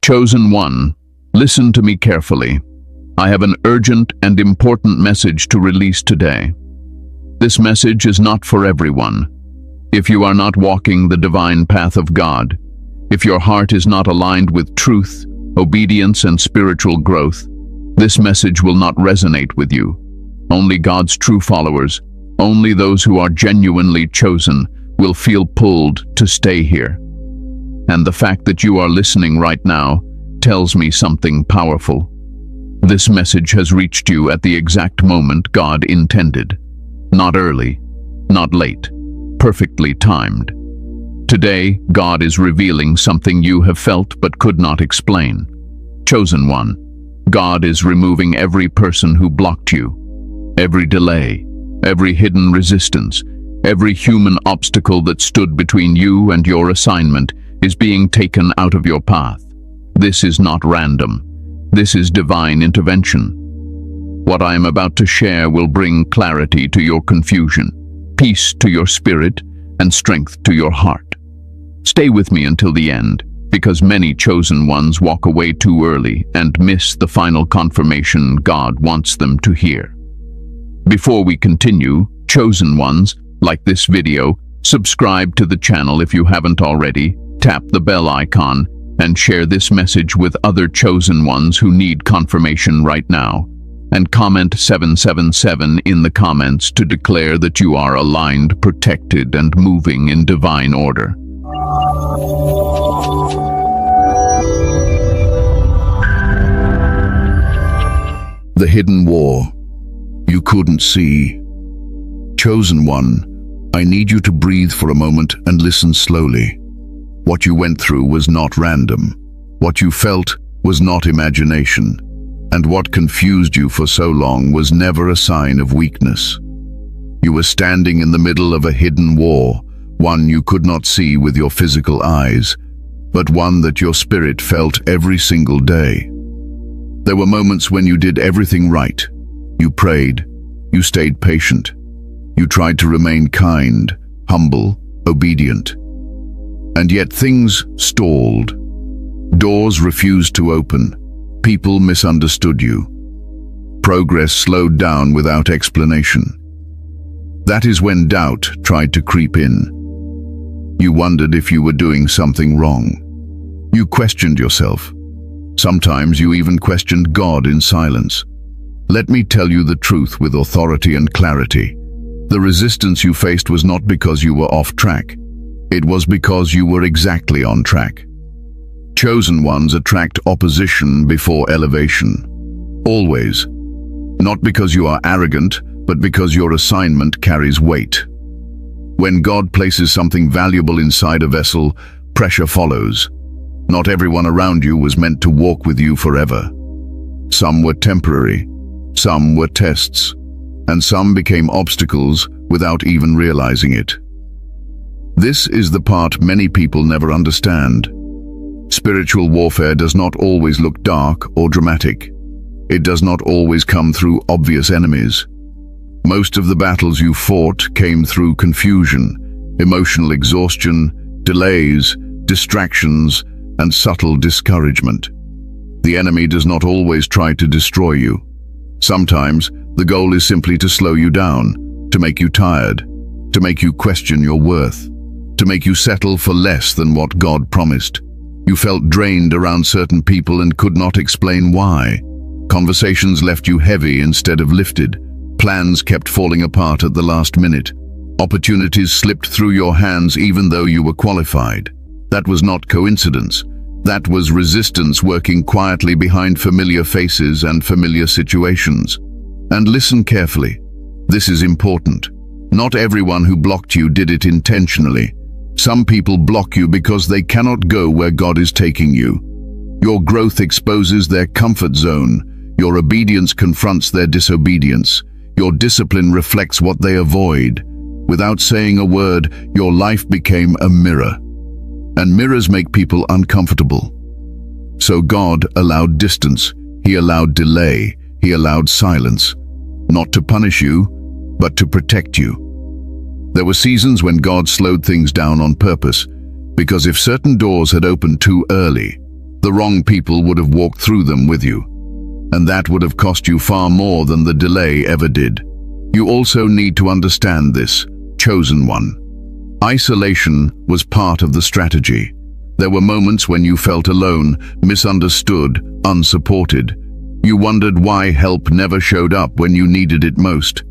Chosen one, listen to me carefully. I have an urgent and important message to release today. This message is not for everyone. If you are not walking the divine path of God, if your heart is not aligned with truth, obedience, and spiritual growth, this message will not resonate with you. Only God's true followers, only those who are genuinely chosen, will feel pulled to stay here. And the fact that you are listening right now tells me something powerful. This message has reached you at the exact moment God intended. Not early, not late, perfectly timed. Today, God is revealing something you have felt but could not explain. Chosen one, God is removing every person who blocked you, every delay, every hidden resistance, every human obstacle that stood between you and your assignment is being taken out of your path. This is not random. This is divine intervention. What I am about to share will bring clarity to your confusion, peace to your spirit, and strength to your heart. Stay with me until the end, because many chosen ones walk away too early and miss the final confirmation God wants them to hear. Before we continue, chosen ones, like this video, subscribe to the channel if you haven't already, tap the bell icon, and share this message with other chosen ones who need confirmation right now. And comment 777 in the comments to declare that you are aligned, protected, and moving in divine order. The hidden war you couldn't see. Chosen one, I need you to breathe for a moment and listen slowly. What you went through was not random. What you felt was not imagination. And what confused you for so long was never a sign of weakness. You were standing in the middle of a hidden war, one you could not see with your physical eyes, but one that your spirit felt every single day. There were moments when you did everything right. You prayed, you stayed patient, you tried to remain kind, humble, obedient. And yet things stalled. Doors refused to open. People misunderstood you. Progress slowed down without explanation. That is when doubt tried to creep in. You wondered if you were doing something wrong. You questioned yourself. Sometimes you even questioned God in silence. Let me tell you the truth with authority and clarity. The resistance you faced was not because you were off track. It was because you were exactly on track. Chosen ones attract opposition before elevation. Always. Not because you are arrogant, but because your assignment carries weight. When God places something valuable inside a vessel, pressure follows. Not everyone around you was meant to walk with you forever. Some were temporary, some were tests, and some became obstacles without even realizing it. This is the part many people never understand. Spiritual warfare does not always look dark or dramatic. It does not always come through obvious enemies. Most of the battles you fought came through confusion, emotional exhaustion, delays, distractions, and subtle discouragement. The enemy does not always try to destroy you. Sometimes the goal is simply to slow you down, to make you tired, to make you question your worth, to make you settle for less than what God promised. You felt drained around certain people and could not explain why. Conversations left you heavy instead of lifted. Plans kept falling apart at the last minute. Opportunities slipped through your hands even though you were qualified. That was not coincidence. That was resistance working quietly behind familiar faces and familiar situations. And listen carefully. This is important. Not everyone who blocked you did it intentionally. Some people block you because they cannot go where God is taking you. Your growth exposes their comfort zone. Your obedience confronts their disobedience. Your discipline reflects what they avoid. Without saying a word, your life became a mirror. And mirrors make people uncomfortable. So God allowed distance. He allowed delay. He allowed silence. Not to punish you, but to protect you. There were seasons when God slowed things down on purpose, because if certain doors had opened too early, The wrong people would have walked through them with you, and that would have cost you far more than the delay ever did. You also need to understand this, chosen one. Isolation was part of the strategy. There were moments when you felt alone, misunderstood, unsupported. You wondered why help never showed up when you needed it most.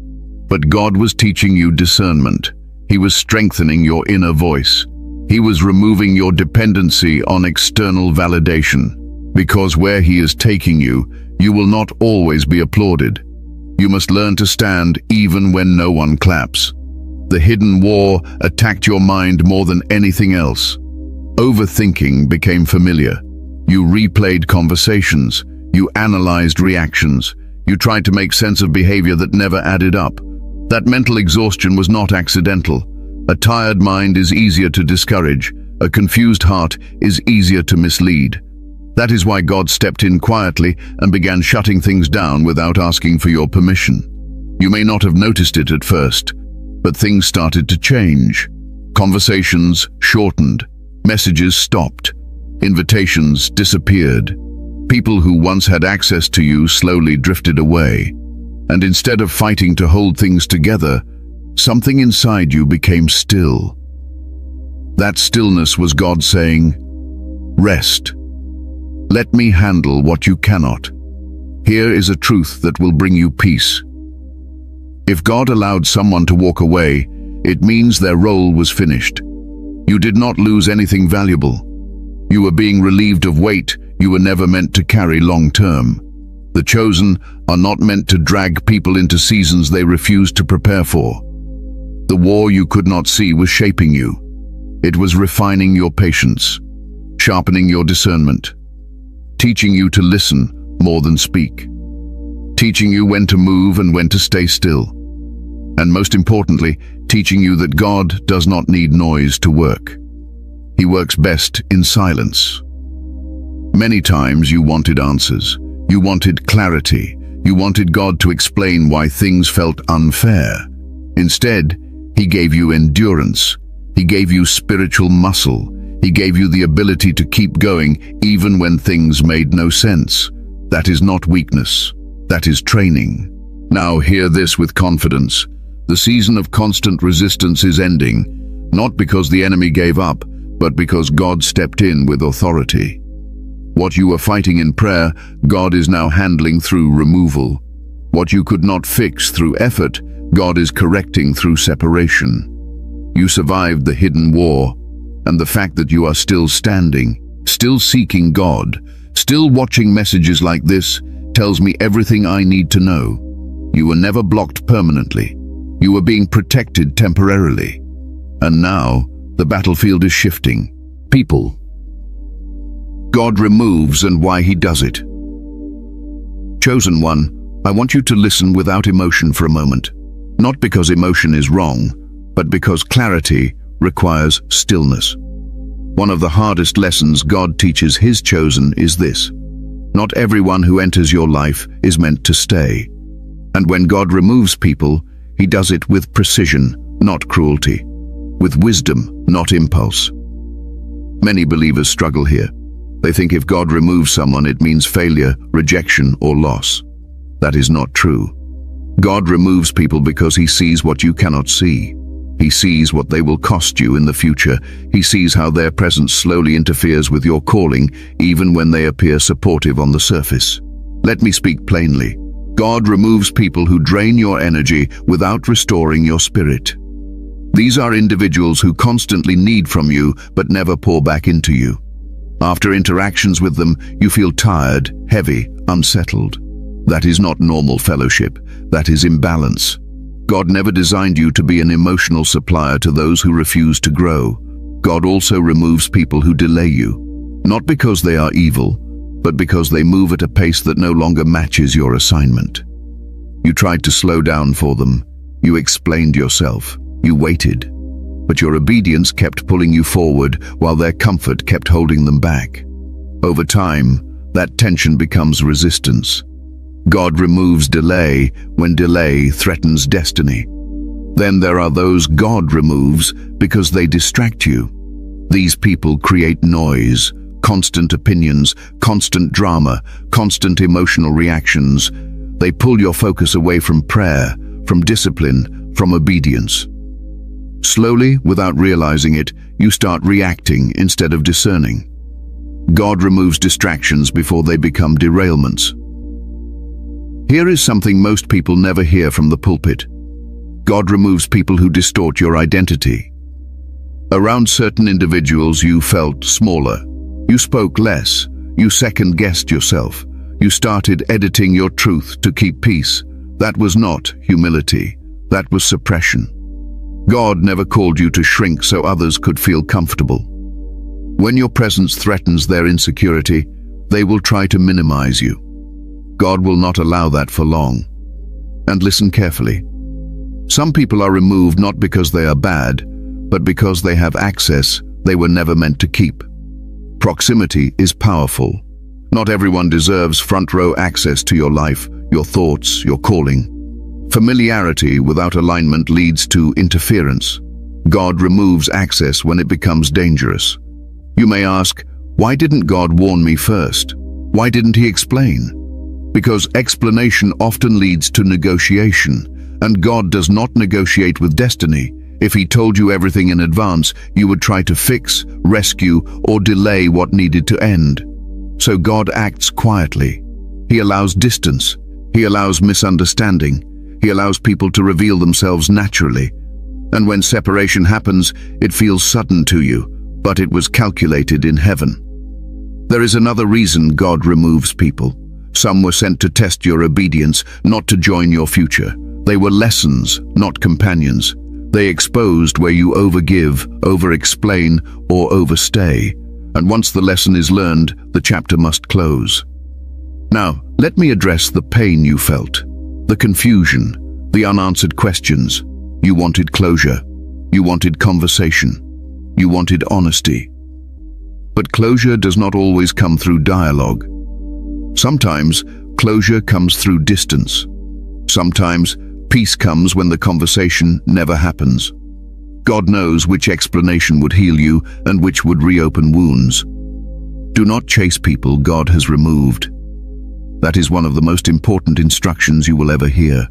But God was teaching you discernment. He was strengthening your inner voice. He was removing your dependency on external validation. Because where He is taking you, you will not always be applauded. You must learn to stand even when no one claps. The hidden war attacked your mind more than anything else. Overthinking became familiar. You replayed conversations. You analyzed reactions. You tried to make sense of behavior that never added up. That mental exhaustion was not accidental. A tired mind is easier to discourage. A confused heart is easier to mislead. That is why God stepped in quietly and began shutting things down without asking for your permission. You may not have noticed it at first, but things started to change. Conversations shortened. Messages stopped. Invitations disappeared. People who once had access to you slowly drifted away. And instead of fighting to hold things together, something inside you became still. That stillness was God saying, "Rest. Let me handle what you cannot. Here is a truth that will bring you peace." If God allowed someone to walk away, it means their role was finished. You did not lose anything valuable. You were being relieved of weight you were never meant to carry long term. The chosen are not meant to drag people into seasons they refused to prepare for. The war you could not see was shaping you. It was refining your patience, sharpening your discernment, teaching you to listen more than speak, teaching you when to move and when to stay still, and most importantly, teaching you that God does not need noise to work. He works best in silence. Many times you wanted answers. You wanted clarity. You wanted God to explain why things felt unfair. Instead, He gave you endurance. He gave you spiritual muscle. He gave you the ability to keep going even when things made no sense. That is not weakness. That is training. Now hear this with confidence. The season of constant resistance is ending, not because the enemy gave up, but because God stepped in with authority. What you were fighting in prayer, God is now handling through removal. What you could not fix through effort, God is correcting through separation. You survived the hidden war, and the fact that you are still standing, still seeking God, still watching messages like this, tells me everything I need to know. You were never blocked permanently. You were being protected temporarily. And now, the battlefield is shifting. People. God removes and why He does it. Chosen one, I want you to listen without emotion for a moment. Not because emotion is wrong, but because clarity requires stillness. One of the hardest lessons God teaches His chosen is this: not everyone who enters your life is meant to stay. And when God removes people, He does it with precision, not cruelty, with wisdom, not impulse. Many believers struggle here. They think if God removes someone, it means failure, rejection, or loss. That is not true. God removes people because He sees what you cannot see. He sees what they will cost you in the future. He sees how their presence slowly interferes with your calling, even when they appear supportive on the surface. Let me speak plainly. God removes people who drain your energy without restoring your spirit. These are individuals who constantly need from you but never pour back into you. After interactions with them, you feel tired, heavy, unsettled. That is not normal fellowship. That is imbalance. God never designed you to be an emotional supplier to those who refuse to grow. God also removes people who delay you, not because they are evil, but because they move at a pace that no longer matches your assignment. You tried to slow down for them. You explained yourself. You waited. But your obedience kept pulling you forward while their comfort kept holding them back. Over time, that tension becomes resistance. God removes delay when delay threatens destiny. Then there are those God removes because they distract you. These people create noise, constant opinions, constant drama, constant emotional reactions. They pull your focus away from prayer, from discipline, from obedience. Slowly, without realizing it, you start reacting instead of discerning. God removes distractions before they become derailments. Here is something most people never hear from the pulpit. God removes people who distort your identity. Around certain individuals, you felt smaller. You spoke less. You second-guessed yourself. You started editing your truth to keep peace. That was not humility. That was suppression. God never called you to shrink so others could feel comfortable. When your presence threatens their insecurity, they will try to minimize you. God will not allow that for long. And listen carefully. Some people are removed not because they are bad, but because they have access they were never meant to keep. Proximity is powerful. Not everyone deserves front-row access to your life, your thoughts, your calling. Familiarity without alignment leads to interference. God removes access when it becomes dangerous. You may ask, why didn't God warn me first? Why didn't he explain? Because explanation often leads to negotiation, and God does not negotiate with destiny. If he told you everything in advance, you would try to fix, rescue, or delay what needed to end. So God acts quietly. He allows distance. He allows misunderstanding. He allows people to reveal themselves naturally. And when separation happens, it feels sudden to you, but it was calculated in heaven. There is another reason God removes people. Some were sent to test your obedience, not to join your future. They were lessons, not companions. They exposed where you overgive, over-explain, or overstay. And once the lesson is learned, the chapter must close. Now, let me address the pain you felt. The confusion, the unanswered questions. You wanted closure. You wanted conversation. You wanted honesty. But closure does not always come through dialogue. Sometimes closure comes through distance. Sometimes peace comes when the conversation never happens. God knows which explanation would heal you and which would reopen wounds. Do not chase people God has removed. That is one of the most important instructions you will ever hear.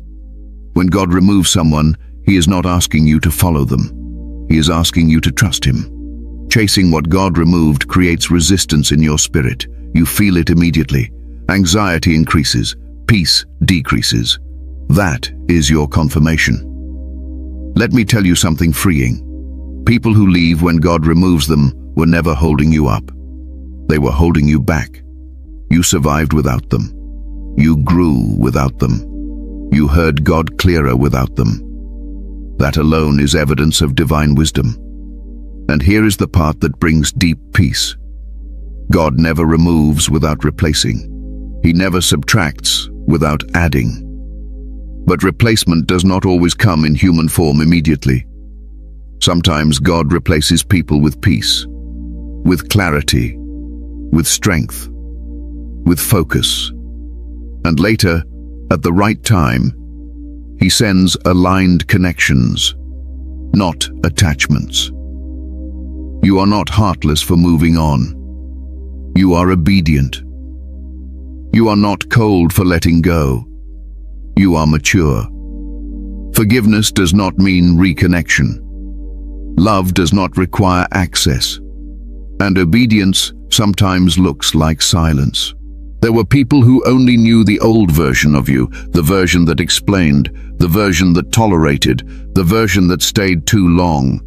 When God removes someone, he is not asking you to follow them. He is asking you to trust him. Chasing what God removed creates resistance in your spirit. You feel it immediately. Anxiety increases. Peace decreases. That is your confirmation. Let me tell you something freeing. People who leave when God removes them were never holding you up. They were holding you back. You survived without them. You grew without them. You heard God clearer without them. That alone is evidence of divine wisdom. And here is the part that brings deep peace. God never removes without replacing. He never subtracts without adding. But replacement does not always come in human form immediately. Sometimes God replaces people with peace, with clarity, with strength, with focus. And later, at the right time, he sends aligned connections, not attachments. You are not heartless for moving on. You are obedient. You are not cold for letting go. You are mature. Forgiveness does not mean reconnection. Love does not require access. And obedience sometimes looks like silence. There were people who only knew the old version of you, the version that explained, the version that tolerated, the version that stayed too long.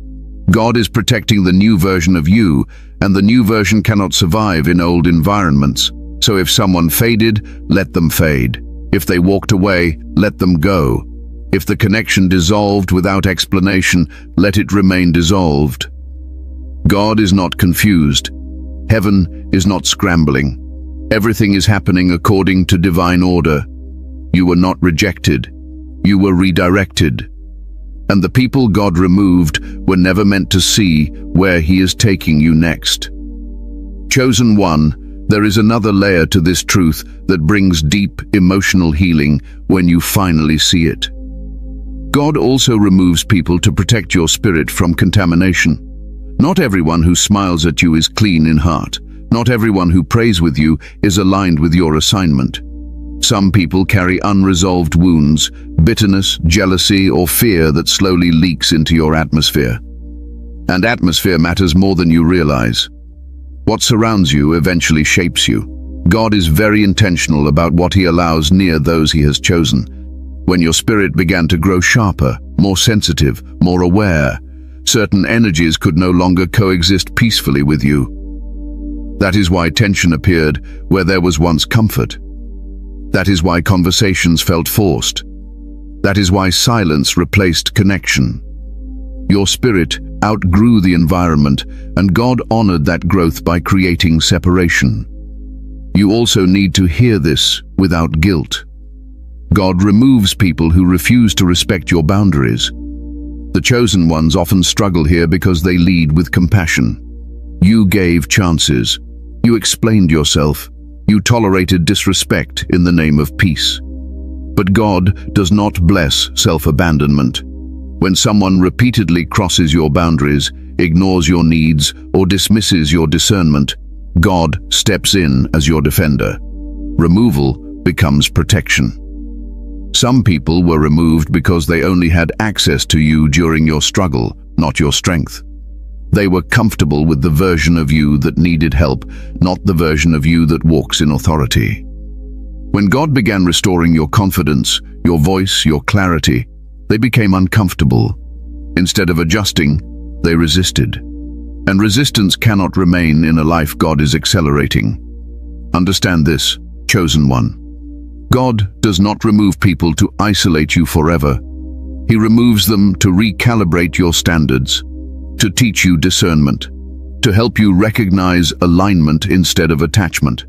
God is protecting the new version of you, and the new version cannot survive in old environments. So if someone faded, let them fade. If they walked away, let them go. If the connection dissolved without explanation, let it remain dissolved. God is not confused. Heaven is not scrambling. Everything is happening according to divine order. You were not rejected. You were redirected. And the people God removed were never meant to see where he is taking you next. Chosen one, there is another layer to this truth that brings deep emotional healing when you finally see it. God also removes people to protect your spirit from contamination. Not everyone who smiles at you is clean in heart. Not everyone who prays with you is aligned with your assignment. Some people carry unresolved wounds, bitterness, jealousy, or fear that slowly leaks into your atmosphere. And atmosphere matters more than you realize. What surrounds you eventually shapes you. God is very intentional about what He allows near those He has chosen. When your spirit began to grow sharper, more sensitive, more aware, certain energies could no longer coexist peacefully with you. That is why tension appeared where there was once comfort. That is why conversations felt forced. That is why silence replaced connection. Your spirit outgrew the environment, and God honored that growth by creating separation. You also need to hear this without guilt. God removes people who refuse to respect your boundaries. The chosen ones often struggle here because they lead with compassion. You gave chances. You explained yourself. You tolerated disrespect in the name of peace. But God does not bless self-abandonment. When someone repeatedly crosses your boundaries, ignores your needs, or dismisses your discernment, God steps in as your defender. Removal becomes protection. Some people were removed because they only had access to you during your struggle, not your strength. They were comfortable with the version of you that needed help, not the version of you that walks in authority. When God began restoring your confidence, your voice, your clarity, they became uncomfortable. Instead of adjusting, they resisted. And resistance cannot remain in a life God is accelerating. Understand this, chosen one. God does not remove people to isolate you forever. He removes them to recalibrate your standards, to teach you discernment, to help you recognize alignment instead of attachment,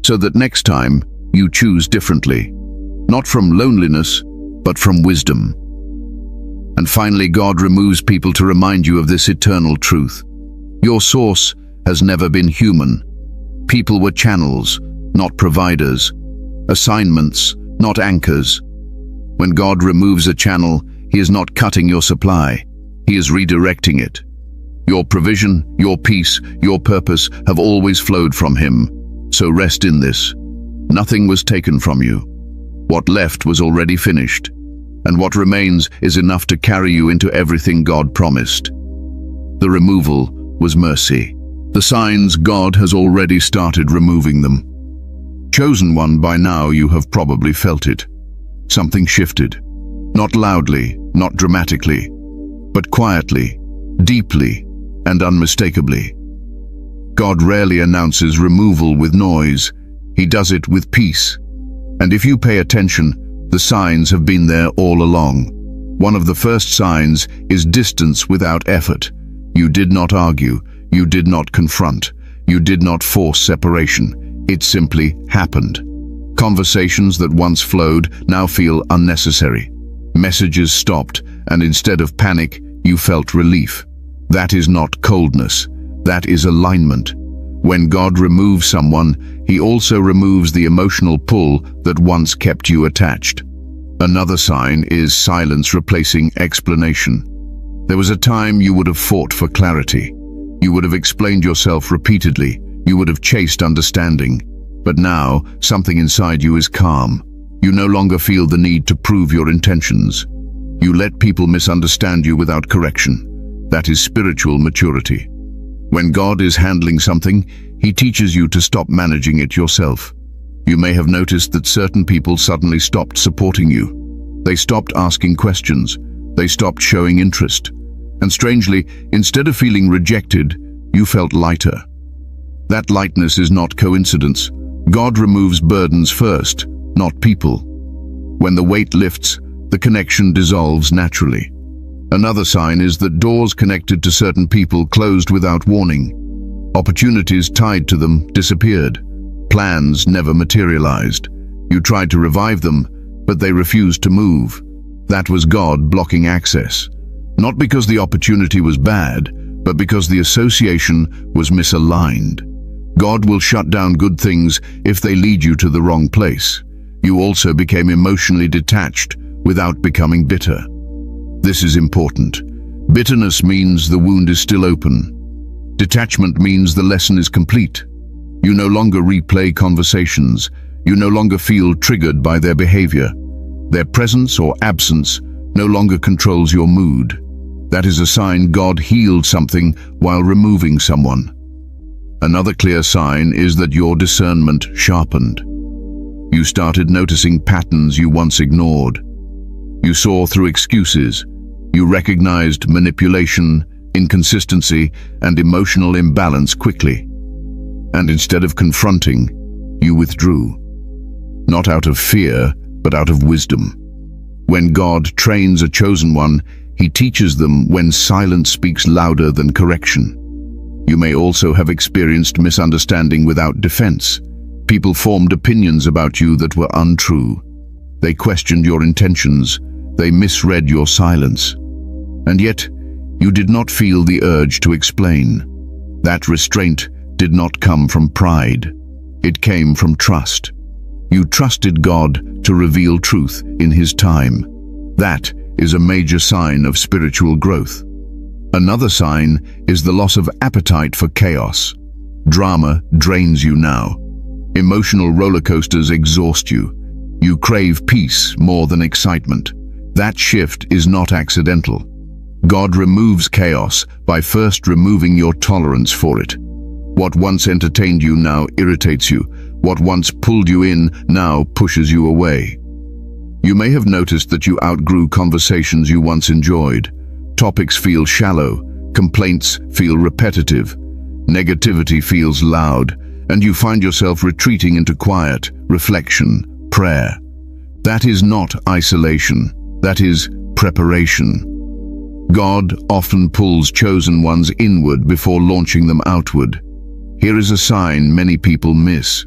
so that next time you choose differently, not from loneliness, but from wisdom. And finally, God removes people to remind you of this eternal truth. Your source has never been human. People were channels, not providers. Assignments, not anchors. When God removes a channel, He is not cutting your supply. He is redirecting it. Your provision, your peace, your purpose have always flowed from Him. So rest in this. Nothing was taken from you. What left was already finished. And what remains is enough to carry you into everything God promised. The removal was mercy. The signs God has already started removing them. Chosen one, by now you have probably felt it. Something shifted. Not loudly, not dramatically, but quietly, deeply, and unmistakably. God rarely announces removal with noise. He does it with peace. And if you pay attention, the signs have been there all along. One of the first signs is distance without effort. You did not argue. You did not confront. You did not force separation. It simply happened. Conversations that once flowed now feel unnecessary. Messages stopped, and instead of panic, you felt relief. That is not coldness. That is alignment. When God removes someone, He also removes the emotional pull that once kept you attached. Another sign is silence replacing explanation. There was a time you would have fought for clarity. You would have explained yourself repeatedly. You would have chased understanding. But now, something inside you is calm. You no longer feel the need to prove your intentions. You let people misunderstand you without correction. That is spiritual maturity. When God is handling something, He teaches you to stop managing it yourself. You may have noticed that certain people suddenly stopped supporting you. They stopped asking questions. They stopped showing interest. And strangely, instead of feeling rejected, you felt lighter. That lightness is not coincidence. God removes burdens first, not people. When the weight lifts, the connection dissolves naturally. Another sign is that doors connected to certain people closed without warning. Opportunities tied to them disappeared. Plans never materialized. You tried to revive them, but they refused to move. That was God blocking access. Not because the opportunity was bad, but because the association was misaligned. God will shut down good things if they lead you to the wrong place. You also became emotionally detached without becoming bitter. This is important. Bitterness means the wound is still open. Detachment means the lesson is complete. You no longer replay conversations. You no longer feel triggered by their behavior. Their presence or absence no longer controls your mood. That is a sign God healed something while removing someone. Another clear sign is that your discernment sharpened. You started noticing patterns you once ignored. You saw through excuses. You recognized manipulation, inconsistency, and emotional imbalance quickly. And instead of confronting, you withdrew. Not out of fear, but out of wisdom. When God trains a chosen one, He teaches them when silence speaks louder than correction. You may also have experienced misunderstanding without defense. People formed opinions about you that were untrue. They questioned your intentions. They misread your silence. And yet, you did not feel the urge to explain. That restraint did not come from pride. It came from trust. You trusted God to reveal truth in His time. That is a major sign of spiritual growth. Another sign is the loss of appetite for chaos. Drama drains you now. Emotional roller coasters exhaust you. You crave peace more than excitement. That shift is not accidental. God removes chaos by first removing your tolerance for it. What once entertained you now irritates you. What once pulled you in now pushes you away. You may have noticed that you outgrew conversations you once enjoyed. Topics feel shallow, complaints feel repetitive, negativity feels loud, and you find yourself retreating into quiet, reflection, prayer. That is not isolation, that is preparation. God often pulls chosen ones inward before launching them outward. Here is a sign many people miss.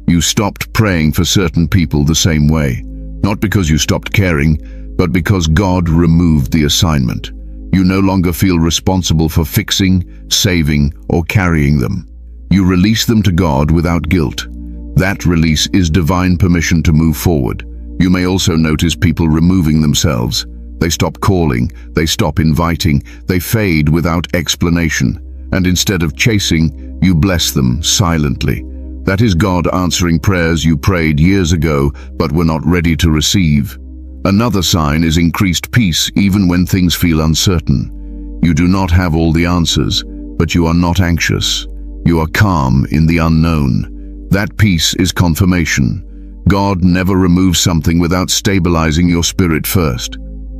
You stopped praying for certain people the same way, not because you stopped caring, but because God removed the assignment. You no longer feel responsible for fixing, saving, or carrying them. You release them to God without guilt. That release is divine permission to move forward. You may also notice people removing themselves. They stop calling, they stop inviting, they fade without explanation, and instead of chasing, you bless them silently. That is God answering prayers you prayed years ago but were not ready to receive. Another sign is increased peace even when things feel uncertain. You do not have all the answers, but you are not anxious. You are calm in the unknown. That peace is confirmation. God never removes something without stabilizing your spirit first.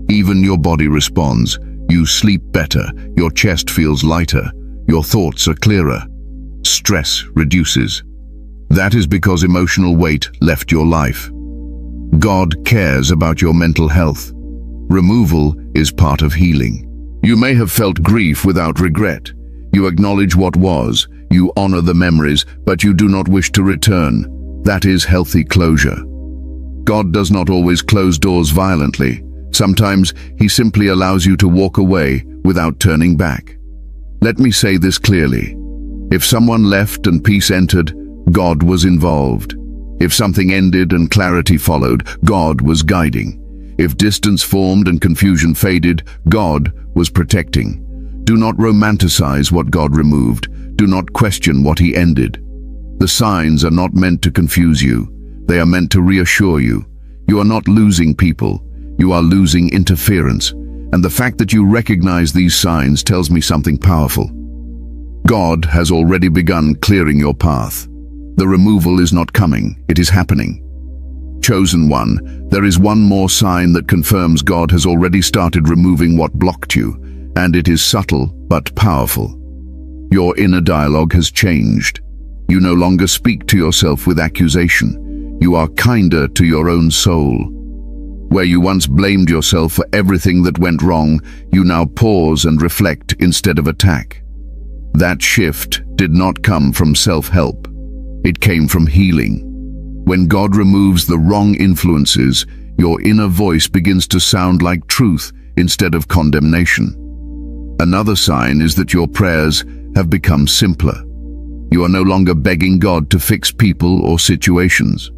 Even your body responds. You sleep better, your chest feels lighter, your thoughts are clearer. Stress reduces. That is because emotional weight left your life. God cares about your mental health. Removal is part of healing. You may have felt grief without regret. You acknowledge what was, you honor the memories, but you do not wish to return. That is healthy closure. God does not always close doors violently. Sometimes He simply allows you to walk away without turning back. Let me say this clearly. If someone left and peace entered, God was involved. If something ended and clarity followed, God was guiding. If distance formed and confusion faded, God was protecting. Do not romanticize what God removed. Do not question what He ended. The signs are not meant to confuse you. They are meant to reassure you. You are not losing people. You are losing interference. And the fact that you recognize these signs tells me something powerful. God has already begun clearing your path. The removal is not coming, it is happening. Chosen one, there is one more sign that confirms God has already started removing what blocked you, and it is subtle but powerful. Your inner dialogue has changed. You no longer speak to yourself with accusation. You are kinder to your own soul. Where you once blamed yourself for everything that went wrong, you now pause and reflect instead of attack. That shift did not come from self-help. It came from healing. When God removes the wrong influences, your inner voice begins to sound like truth instead of condemnation. Another sign is that your prayers have become simpler. You are no longer begging God to fix people or situations.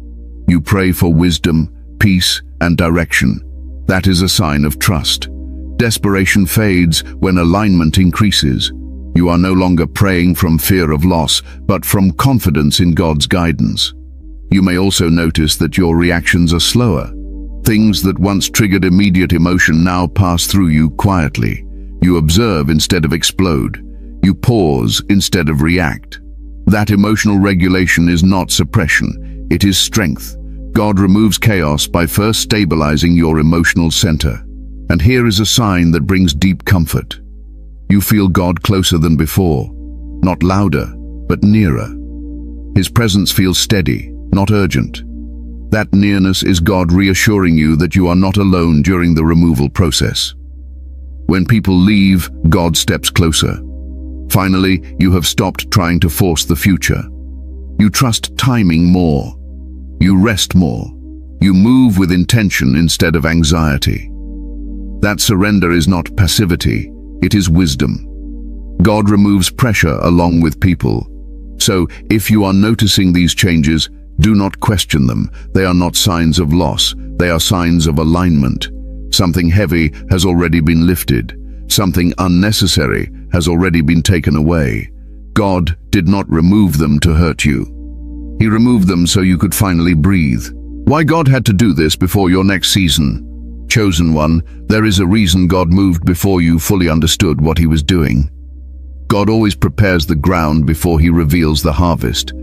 You pray for wisdom, peace, and direction. That is a sign of trust. Desperation fades when alignment increases. You are no longer praying from fear of loss, but from confidence in God's guidance. You may also notice that your reactions are slower. Things that once triggered immediate emotion now pass through you quietly. You observe instead of explode. You pause instead of react. That emotional regulation is not suppression, it is strength. God removes chaos by first stabilizing your emotional center. And here is a sign that brings deep comfort. You feel God closer than before, not louder, but nearer. His presence feels steady, not urgent. That nearness is God reassuring you that you are not alone during the removal process. When people leave, God steps closer. Finally, you have stopped trying to force the future. You trust timing more. You rest more. You move with intention instead of anxiety. That surrender is not passivity, it is wisdom. God removes pressure along with people. So, if you are noticing these changes, do not question them. They are not signs of loss, they are signs of alignment. Something heavy has already been lifted. Something unnecessary has already been taken away. God did not remove them to hurt you. He removed them so you could finally breathe. Why God had to do this before your next season? Chosen one, there is a reason God moved before you fully understood what he was doing. God always prepares the ground before he reveals the harvest.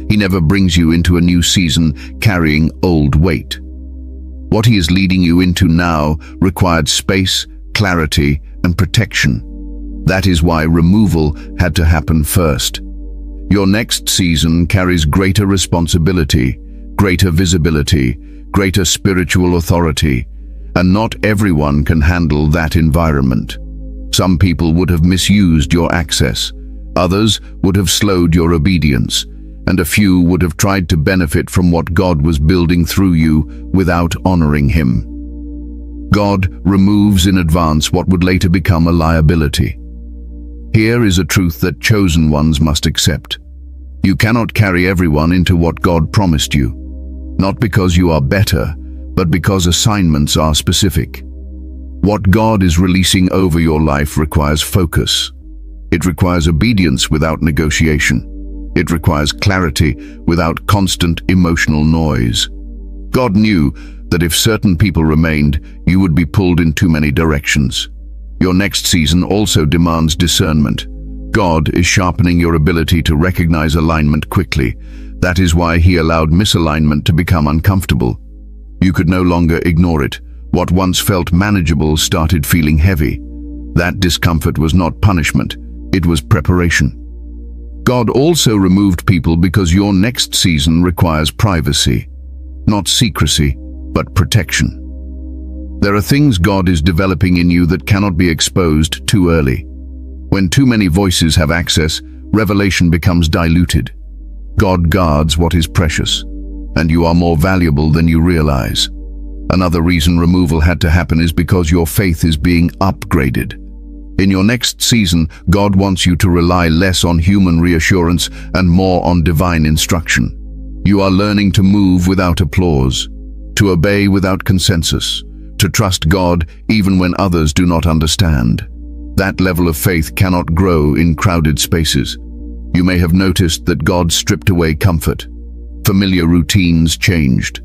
He never brings you into a new season carrying old weight. What he is leading you into now required space, clarity, and protection. That is why removal had to happen first. Your next season carries greater responsibility, greater visibility, greater spiritual authority, and not everyone can handle that environment. Some people would have misused your access, others would have slowed your obedience, and a few would have tried to benefit from what God was building through you without honoring him. God removes in advance what would later become a liability. Here is a truth that chosen ones must accept. You cannot carry everyone into what God promised you, not because you are better, but because assignments are specific. What God is releasing over your life requires focus. It requires obedience without negotiation. It requires clarity without constant emotional noise. God knew that if certain people remained, you would be pulled in too many directions. Your next season also demands discernment. God is sharpening your ability to recognize alignment quickly. That is why he allowed misalignment to become uncomfortable. You could no longer ignore it. What once felt manageable started feeling heavy. That discomfort was not punishment, it was preparation. God also removed people because your next season requires privacy. Not secrecy, but protection. There are things God is developing in you that cannot be exposed too early. When too many voices have access, revelation becomes diluted. God guards what is precious, and you are more valuable than you realize. Another reason removal had to happen is because your faith is being upgraded. In your next season, God wants you to rely less on human reassurance and more on divine instruction. You are learning to move without applause, to obey without consensus, to trust God even when others do not understand. That level of faith cannot grow in crowded spaces. You may have noticed that God stripped away comfort. Familiar routines changed.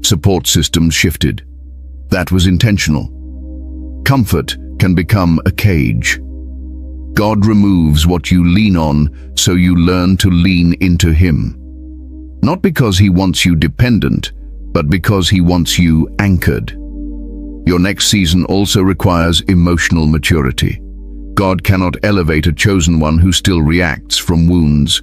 Support systems shifted. That was intentional. Comfort can become a cage. God removes what you lean on so you learn to lean into him. Not because he wants you dependent, but because he wants you anchored. Your next season also requires emotional maturity. God cannot elevate a chosen one who still reacts from wounds.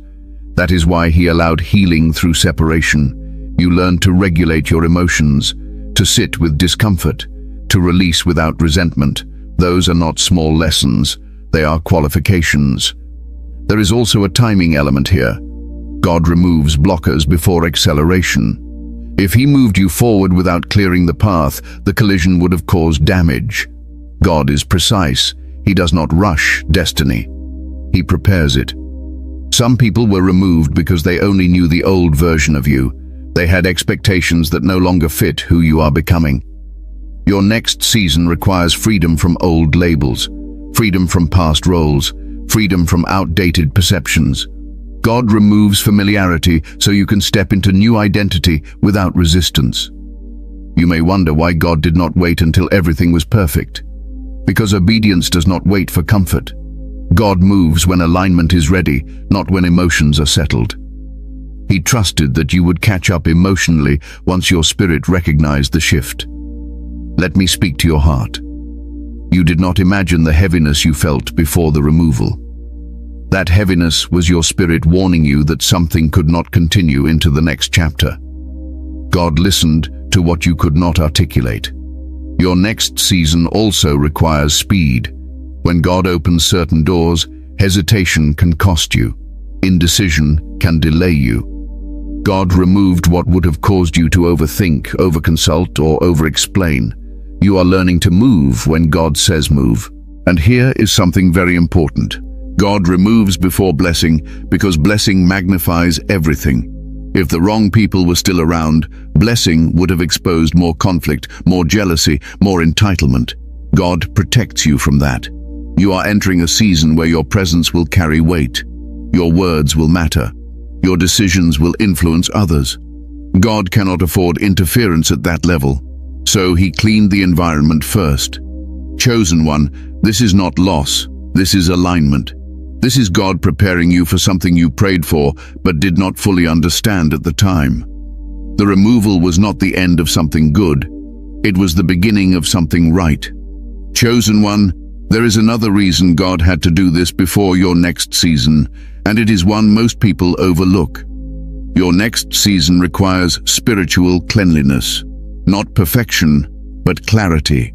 That is why he allowed healing through separation. You learn to regulate your emotions, to sit with discomfort, to release without resentment. Those are not small lessons, they are qualifications. There is also a timing element here. God removes blockers before acceleration. If he moved you forward without clearing the path, the collision would have caused damage. God is precise. He does not rush destiny. He prepares it. Some people were removed because they only knew the old version of you. They had expectations that no longer fit who you are becoming. Your next season requires freedom from old labels, freedom from past roles, freedom from outdated perceptions. God removes familiarity so you can step into new identity without resistance. You may wonder why God did not wait until everything was perfect. Because obedience does not wait for comfort. God moves when alignment is ready, not when emotions are settled. He trusted that you would catch up emotionally once your spirit recognized the shift. Let me speak to your heart. You did not imagine the heaviness you felt before the removal. That heaviness was your spirit warning you that something could not continue into the next chapter. God listened to what you could not articulate. Your next season also requires speed. When God opens certain doors, hesitation can cost you. Indecision can delay you. God removed what would have caused you to overthink, overconsult, or over-explain. You are learning to move when God says move. And here is something very important. God removes before blessing because blessing magnifies everything. If the wrong people were still around, blessing would have exposed more conflict, more jealousy, more entitlement. God protects you from that. You are entering a season where your presence will carry weight. Your words will matter. Your decisions will influence others. God cannot afford interference at that level. So he cleaned the environment first. Chosen one, this is not loss. This is alignment. This is God preparing you for something you prayed for but did not fully understand at the time. The removal was not the end of something good. It was the beginning of something right. Chosen one, there is another reason God had to do this before your next season, and it is one most people overlook. Your next season requires spiritual cleanliness, not perfection, but clarity.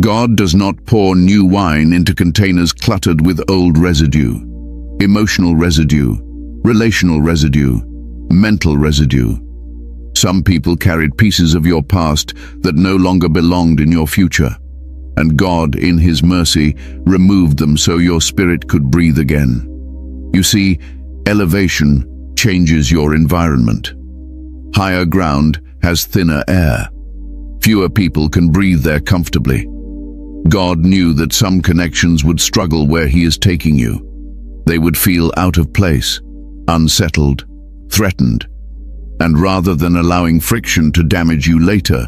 God does not pour new wine into containers cluttered with old residue, emotional residue, relational residue, mental residue. Some people carried pieces of your past that no longer belonged in your future, and God, in His mercy, removed them so your spirit could breathe again. You see, elevation changes your environment. Higher ground has thinner air. Fewer people can breathe there comfortably. God knew that some connections would struggle where He is taking you. They would feel out of place, unsettled, threatened. And rather than allowing friction to damage you later,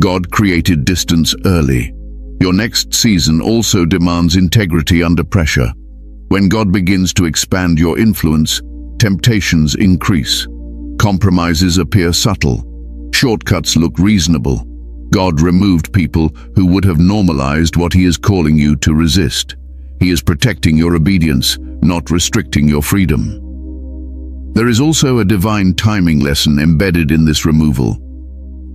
God created distance early. Your next season also demands integrity under pressure. When God begins to expand your influence, temptations increase. Compromises appear subtle. Shortcuts look reasonable. God removed people who would have normalized what He is calling you to resist. He is protecting your obedience, not restricting your freedom. There is also a divine timing lesson embedded in this removal.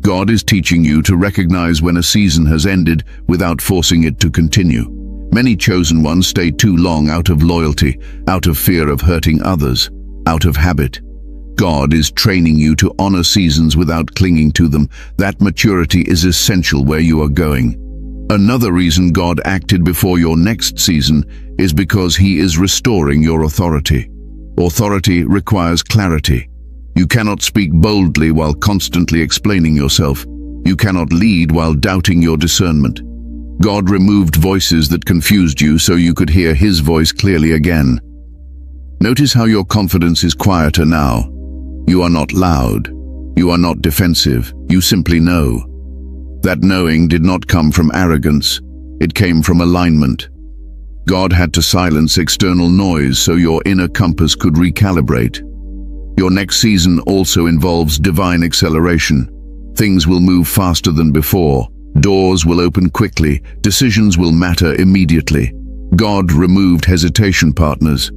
God is teaching you to recognize when a season has ended without forcing it to continue. Many chosen ones stay too long out of loyalty, out of fear of hurting others, out of habit. God is training you to honor seasons without clinging to them. That maturity is essential where you are going. Another reason God acted before your next season is because He is restoring your authority. Authority requires clarity. You cannot speak boldly while constantly explaining yourself. You cannot lead while doubting your discernment. God removed voices that confused you so you could hear His voice clearly again. Notice how your confidence is quieter now. You are not loud. You are not defensive. You simply know. That knowing did not come from arrogance. It came from alignment. God had to silence external noise so your inner compass could recalibrate. Your next season also involves divine acceleration. Things will move faster than before. Doors will open quickly. Decisions will matter immediately. God removed hesitation partners,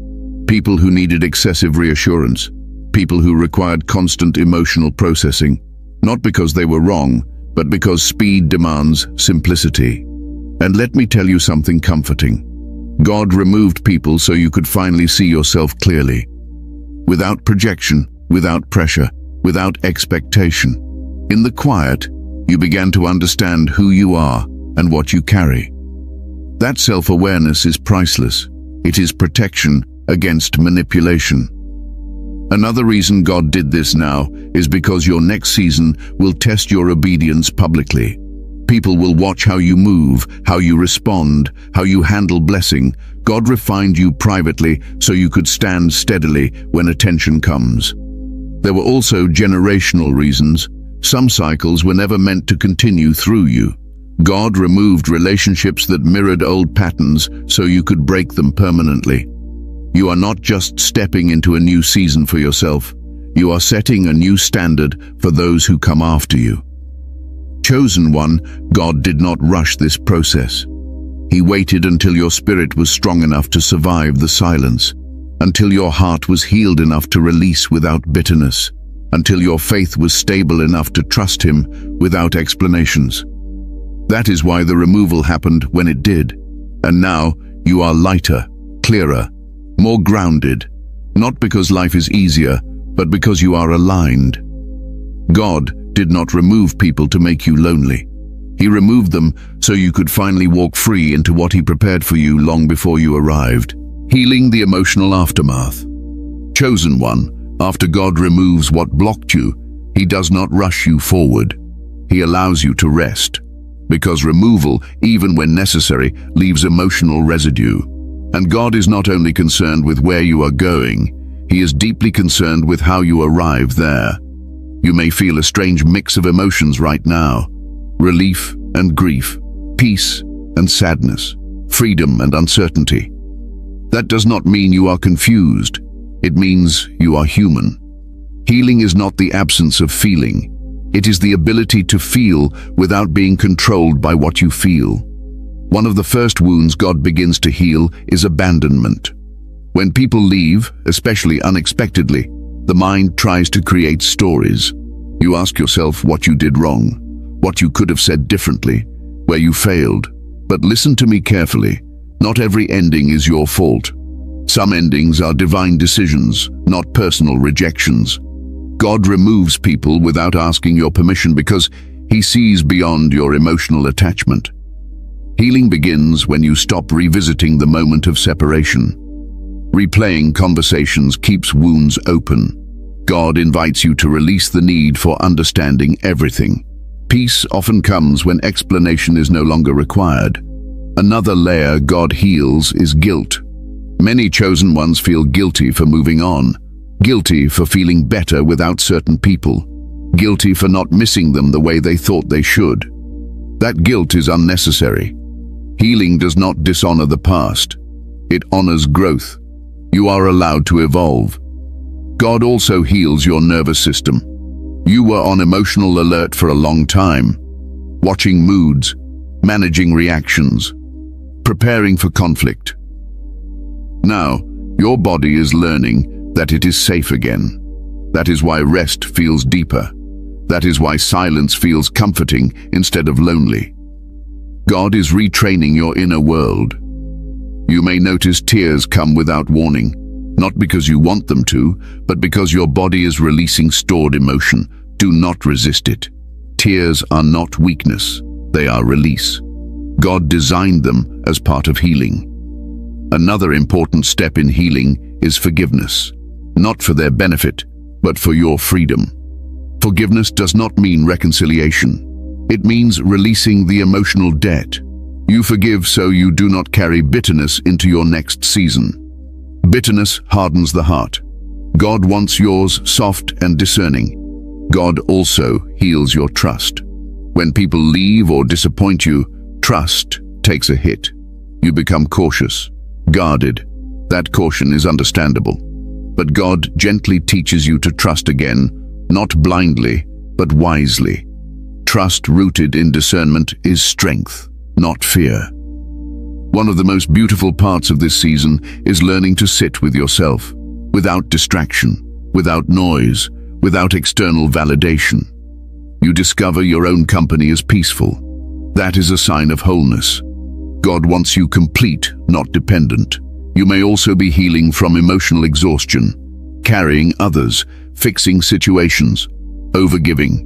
people who needed excessive reassurance, people who required constant emotional processing, not because they were wrong, but because speed demands simplicity. And let me tell you something comforting. God removed people so you could finally see yourself clearly. Without projection, without pressure, without expectation. In the quiet, you began to understand who you are and what you carry. That self-awareness is priceless. It is protection against manipulation. Another reason God did this now is because your next season will test your obedience publicly. People will watch how you move, how you respond, how you handle blessing. God refined you privately so you could stand steadily when attention comes. There were also generational reasons. Some cycles were never meant to continue through you. God removed relationships that mirrored old patterns so you could break them permanently. You are not just stepping into a new season for yourself. You are setting a new standard for those who come after you. Chosen one, God did not rush this process. He waited until your spirit was strong enough to survive the silence, until your heart was healed enough to release without bitterness, until your faith was stable enough to trust Him without explanations. That is why the removal happened when it did. And now you are lighter, clearer, more grounded, not because life is easier, but because you are aligned. God did not remove people to make you lonely. He removed them so you could finally walk free into what He prepared for you long before you arrived. Healing the emotional aftermath. Chosen one, after God removes what blocked you, He does not rush you forward. He allows you to rest. Because removal, even when necessary, leaves emotional residue. And God is not only concerned with where you are going, He is deeply concerned with how you arrive there. You may feel a strange mix of emotions right now. Relief and grief, peace and sadness, freedom and uncertainty. That does not mean you are confused. It means you are human. Healing is not the absence of feeling. It is the ability to feel without being controlled by what you feel. One of the first wounds God begins to heal is abandonment. When people leave, especially unexpectedly, the mind tries to create stories. You ask yourself what you did wrong, what you could have said differently, where you failed. But listen to me carefully. Not every ending is your fault. Some endings are divine decisions, not personal rejections. God removes people without asking your permission because He sees beyond your emotional attachment. Healing begins when you stop revisiting the moment of separation. Replaying conversations keeps wounds open. God invites you to release the need for understanding everything. Peace often comes when explanation is no longer required. Another layer God heals is guilt. Many chosen ones feel guilty for moving on. Guilty for feeling better without certain people. Guilty for not missing them the way they thought they should. That guilt is unnecessary. Healing does not dishonor the past. It honors growth. You are allowed to evolve. God also heals your nervous system. You were on emotional alert for a long time, watching moods, managing reactions, preparing for conflict. Now, your body is learning that it is safe again. That is why rest feels deeper. That is why silence feels comforting instead of lonely. God is retraining your inner world. You may notice tears come without warning, not because you want them to, but because your body is releasing stored emotion. Do not resist it. Tears are not weakness, they are release. God designed them as part of healing. Another important step in healing is forgiveness. Not for their benefit, but for your freedom. Forgiveness does not mean reconciliation. It means releasing the emotional debt. You forgive so you do not carry bitterness into your next season. Bitterness hardens the heart. God wants yours soft and discerning. God also heals your trust. When people leave or disappoint you, trust takes a hit. You become cautious, guarded. That caution is understandable. But God gently teaches you to trust again, not blindly, but wisely. Trust rooted in discernment is strength, not fear. One of the most beautiful parts of this season is learning to sit with yourself, without distraction, without noise, without external validation. You discover your own company is peaceful. That is a sign of wholeness. God wants you complete, not dependent. You may also be healing from emotional exhaustion, carrying others, fixing situations, overgiving.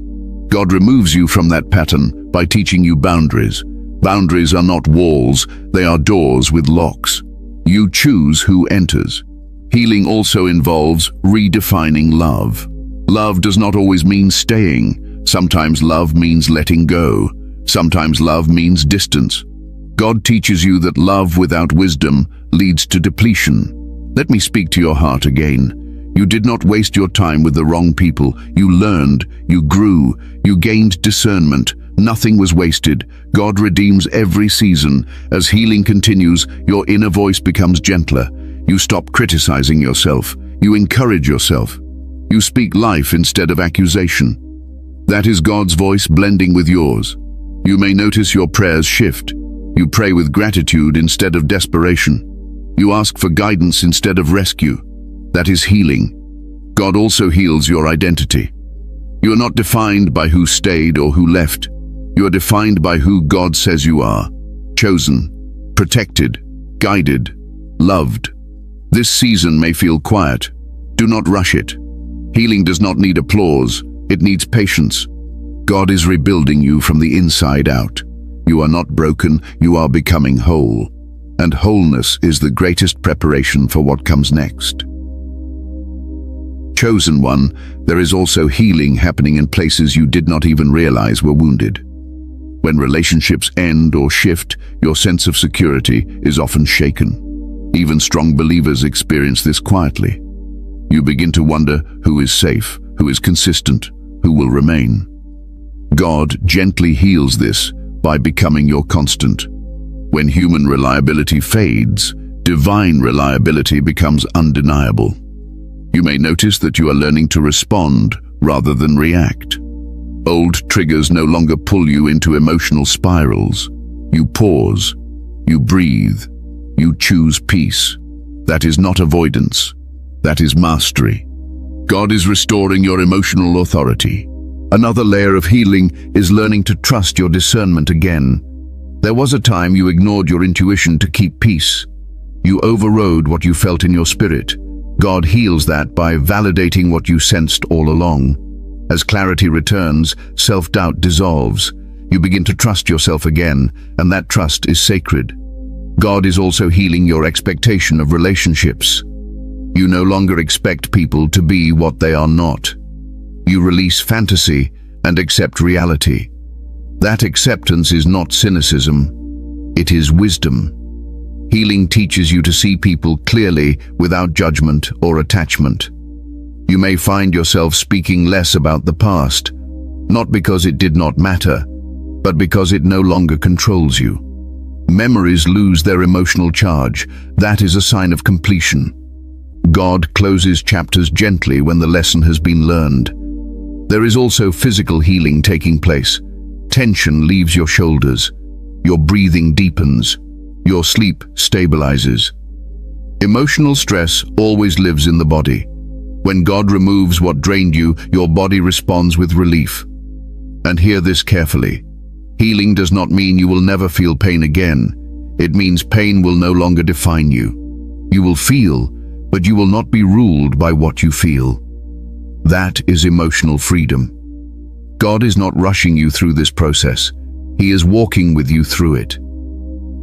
God removes you from that pattern by teaching you boundaries. Boundaries are not walls, they are doors with locks. You choose who enters. Healing also involves redefining love. Love does not always mean staying. Sometimes love means letting go. Sometimes love means distance. God teaches you that love without wisdom leads to depletion. Let me speak to your heart again. You did not waste your time with the wrong people. You learned, you grew, you gained discernment. Nothing was wasted. God redeems every season. As healing continues, your inner voice becomes gentler. You stop criticizing yourself. You encourage yourself. You speak life instead of accusation. That is God's voice blending with yours. You may notice your prayers shift. You pray with gratitude instead of desperation. You ask for guidance instead of rescue. That is healing. God also heals your identity. You are not defined by who stayed or who left. You are defined by who God says you are. Chosen, protected, guided, loved. This season may feel quiet. Do not rush it. Healing does not need applause. It needs patience. God is rebuilding you from the inside out. You are not broken. You are becoming whole. And wholeness is the greatest preparation for what comes next. Chosen one, there is also healing happening in places you did not even realize were wounded. When relationships end or shift, your sense of security is often shaken. Even strong believers experience this quietly. You begin to wonder who is safe, who is consistent, who will remain. God gently heals this by becoming your constant. When human reliability fades, divine reliability becomes undeniable. You may notice that you are learning to respond rather than react. Old triggers no longer pull you into emotional spirals. You pause, you breathe, you choose peace. That is not avoidance. That is mastery. God is restoring your emotional authority. Another layer of healing is learning to trust your discernment again. There was a time you ignored your intuition to keep peace. You overrode what you felt in your spirit. God heals that by validating what you sensed all along. As clarity returns, self-doubt dissolves. You begin to trust yourself again, and that trust is sacred. God is also healing your expectation of relationships. You no longer expect people to be what they are not. You release fantasy and accept reality. That acceptance is not cynicism. It is wisdom. Healing teaches you to see people clearly without judgment or attachment. You may find yourself speaking less about the past, not because it did not matter, but because it no longer controls you. Memories lose their emotional charge. That is a sign of completion. God closes chapters gently when the lesson has been learned. There is also physical healing taking place. Tension leaves your shoulders. Your breathing deepens. Your sleep stabilizes. Emotional stress always lives in the body. When God removes what drained you, your body responds with relief. And hear this carefully. Healing does not mean you will never feel pain again. It means pain will no longer define you. You will feel, but you will not be ruled by what you feel. That is emotional freedom. God is not rushing you through this process. He is walking with you through it.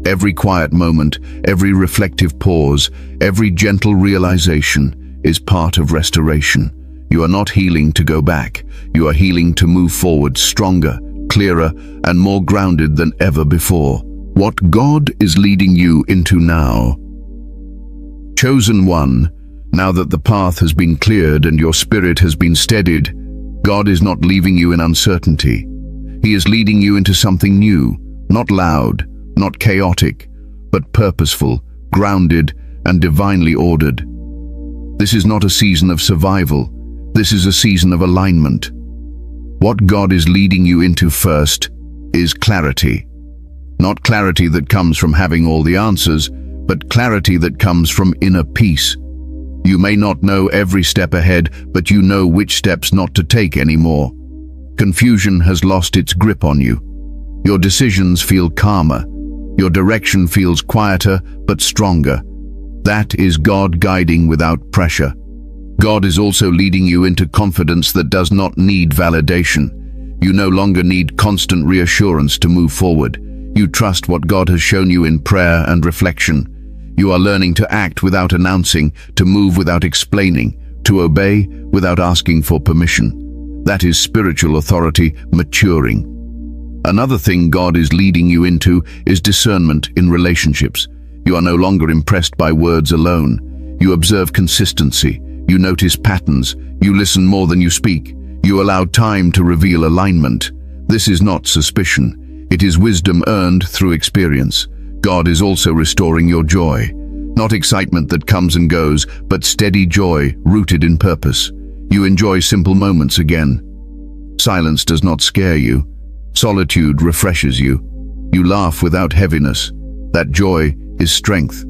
Every quiet moment, every reflective pause, every gentle realization is part of restoration. You are not healing to go back. You are healing to move forward stronger, clearer, and more grounded than ever before. What God is leading you into now. Chosen one, now that the path has been cleared and your spirit has been steadied, God is not leaving you in uncertainty. He is leading you into something new, not loud, not chaotic, but purposeful, grounded, and divinely ordered. This is not a season of survival. This is a season of alignment. What God is leading you into first is clarity. Not clarity that comes from having all the answers, but clarity that comes from inner peace. You may not know every step ahead, but you know which steps not to take anymore. Confusion has lost its grip on you. Your decisions feel calmer. Your direction feels quieter but stronger. That is God guiding without pressure. God is also leading you into confidence that does not need validation. You no longer need constant reassurance to move forward. You trust what God has shown you in prayer and reflection. You are learning to act without announcing, to move without explaining, to obey without asking for permission. That is spiritual authority maturing. Another thing God is leading you into is discernment in relationships. You are no longer impressed by words alone. You observe consistency. You notice patterns. You listen more than you speak. You allow time to reveal alignment. This is not suspicion. It is wisdom earned through experience. God is also restoring your joy. Not excitement that comes and goes, but steady joy rooted in purpose. You enjoy simple moments again. Silence does not scare you. Solitude refreshes you. You laugh without heaviness. That joy is strength.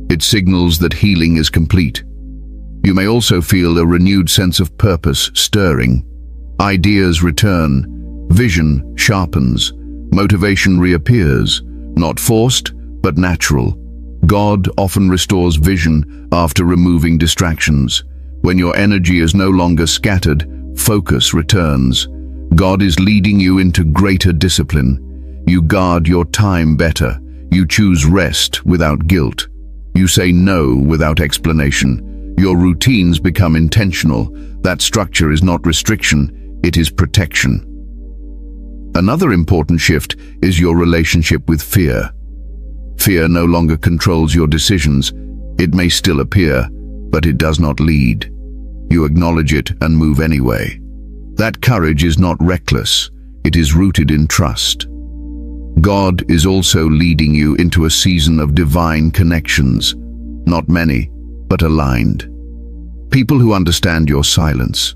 It signals that healing is complete. You may also feel a renewed sense of purpose stirring. Ideas return. Vision sharpens. Motivation reappears. Not forced, but natural. God often restores vision after removing distractions. When your energy is no longer scattered, focus returns. God is leading you into greater discipline. You guard your time better. You choose rest without guilt. You say no without explanation. Your routines become intentional. That structure is not restriction, it is protection. Another important shift is your relationship with fear. Fear no longer controls your decisions. It may still appear, but it does not lead. You acknowledge it and move anyway. That courage is not reckless, it is rooted in trust. God is also leading you into a season of divine connections, not many, but aligned. People who understand your silence,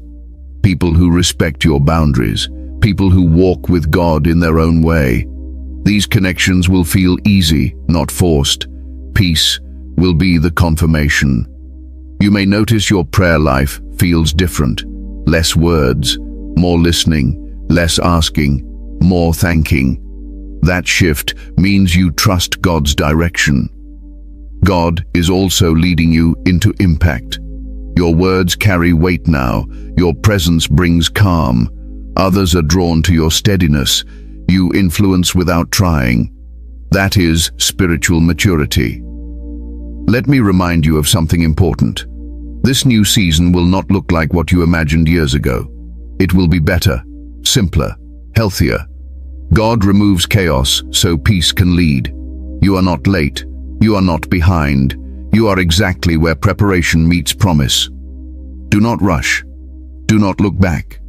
people who respect your boundaries, people who walk with God in their own way. These connections will feel easy, not forced. Peace will be the confirmation. You may notice your prayer life feels different. Less words, more listening, less asking, more thanking. That shift means you trust God's direction. God is also leading you into impact. Your words carry weight now. Your presence brings calm. Others are drawn to your steadiness. You influence without trying. That is spiritual maturity. Let me remind you of something important. This new season will not look like what you imagined years ago. It will be better, simpler, healthier. God removes chaos so peace can lead. You are not late. You are not behind. You are exactly where preparation meets promise. Do not rush. Do not look back.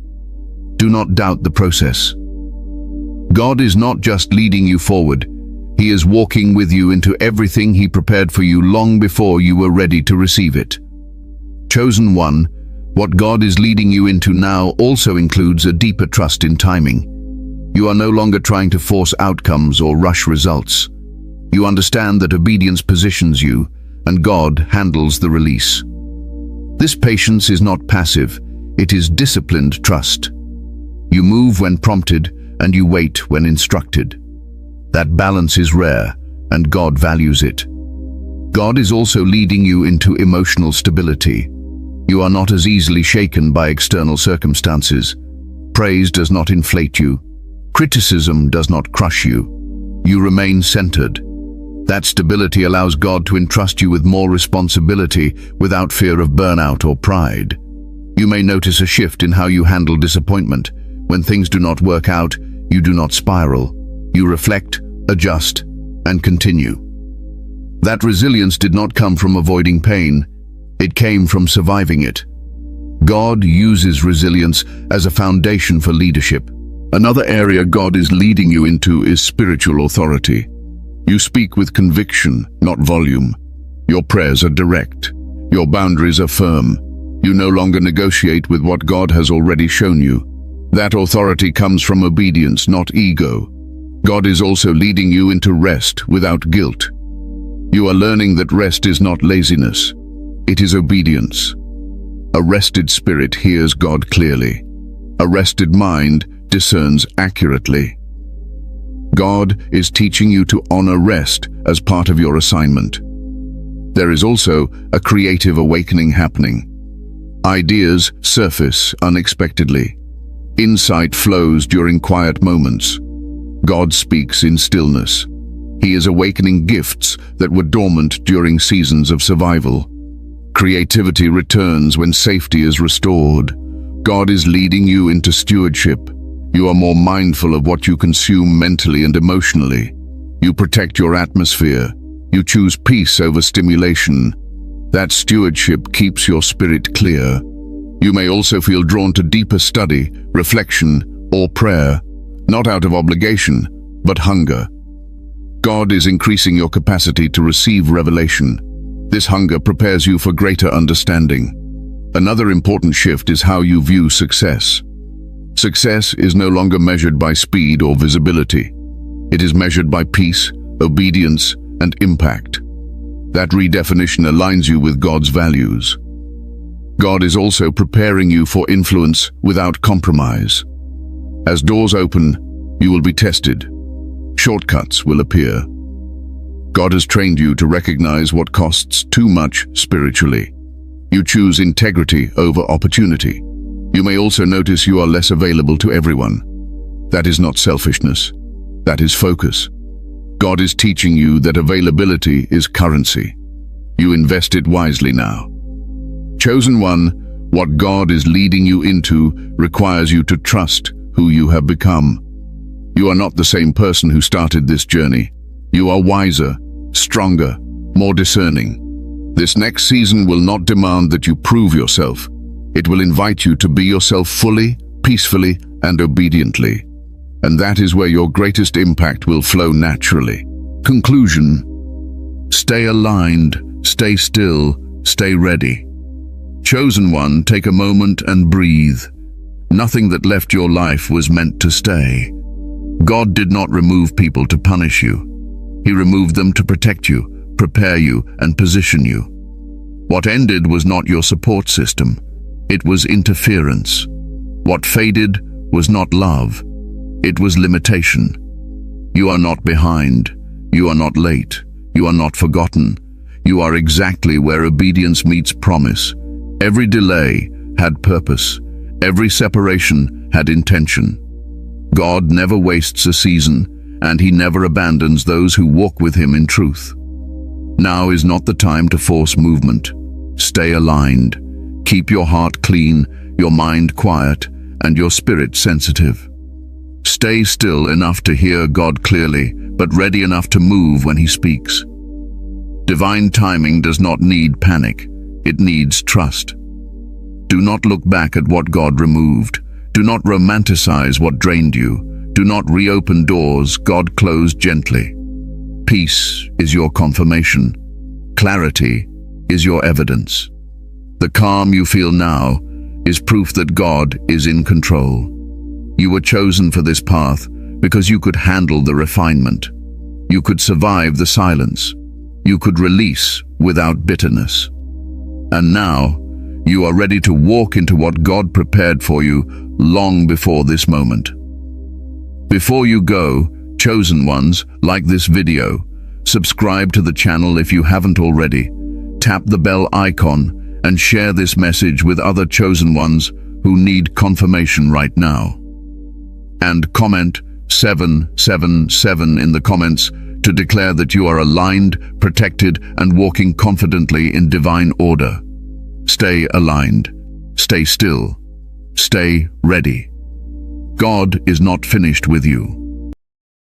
Do not doubt the process. God is not just leading you forward. He is walking with you into everything He prepared for you long before you were ready to receive it. Chosen one, what God is leading you into now also includes a deeper trust in timing. You are no longer trying to force outcomes or rush results. You understand that obedience positions you, and God handles the release. This patience is not passive, it is disciplined trust. You move when prompted, and you wait when instructed. That balance is rare, and God values it. God is also leading you into emotional stability. You are not as easily shaken by external circumstances. Praise does not inflate you. Criticism does not crush you. You remain centered. That stability allows God to entrust you with more responsibility without fear of burnout or pride. You may notice a shift in how you handle disappointment. When things do not work out, you do not spiral. You reflect, adjust, and continue. That resilience did not come from avoiding pain. It came from surviving it. God uses resilience as a foundation for leadership. Another area God is leading you into is spiritual authority. You speak with conviction, not volume. Your prayers are direct. Your boundaries are firm. You no longer negotiate with what God has already shown you. That authority comes from obedience, not ego. God is also leading you into rest without guilt. You are learning that rest is not laziness. It is obedience. A rested spirit hears God clearly. A rested mind discerns accurately. God is teaching you to honor rest as part of your assignment. There is also a creative awakening happening. Ideas surface unexpectedly. Insight flows during quiet moments. God speaks in stillness. He is awakening gifts that were dormant during seasons of survival. Creativity returns when safety is restored. God is leading you into stewardship, You are more mindful of what you consume mentally and emotionally. You protect your atmosphere. You choose peace over stimulation. That stewardship keeps your spirit clear. You may also feel drawn to deeper study, reflection, or prayer, not out of obligation, but hunger. God is increasing your capacity to receive revelation. This hunger prepares you for greater understanding. Another important shift is how you view success. Success is no longer measured by speed or visibility. It is measured by peace, obedience, and impact. That redefinition aligns you with God's values. God is also preparing you for influence without compromise. As doors open, you will be tested. Shortcuts will appear. God has trained you to recognize what costs too much spiritually. You choose integrity over opportunity. You may also notice you are less available to everyone. That is not selfishness. That is focus. God is teaching you that availability is currency. You invest it wisely now. Chosen one, what God is leading you into requires you to trust who you have become. You are not the same person who started this journey. You are wiser, stronger, more discerning. This next season will not demand that you prove yourself. It will invite you to be yourself fully, peacefully, and obediently. And that is where your greatest impact will flow naturally. Conclusion. Stay aligned, stay still, stay ready. Chosen one, take a moment and breathe. Nothing that left your life was meant to stay. God did not remove people to punish you. He removed them to protect you, prepare you, and position you. What ended was not your support system. It was interference. What faded was not love. It was limitation. You are not behind. You are not late. You are not forgotten. You are exactly where obedience meets promise. Every delay had purpose. Every separation had intention. God never wastes a season, and He never abandons those who walk with Him in truth. Now is not the time to force movement. Stay aligned. Keep your heart clean, your mind quiet, and your spirit sensitive. Stay still enough to hear God clearly, but ready enough to move when He speaks. Divine timing does not need panic. It needs trust. Do not look back at what God removed. Do not romanticize what drained you. Do not reopen doors God closed gently. Peace is your confirmation. Clarity is your evidence. The calm you feel now is proof that God is in control. You were chosen for this path because you could handle the refinement. You could survive the silence. You could release without bitterness. And now, you are ready to walk into what God prepared for you long before this moment. Before you go, chosen ones, like this video, subscribe to the channel if you haven't already, tap the bell icon, and share this message with other chosen ones who need confirmation right now. And comment 777 in the comments to declare that you are aligned, protected, and walking confidently in divine order. Stay aligned. Stay still. Stay ready. God is not finished with you.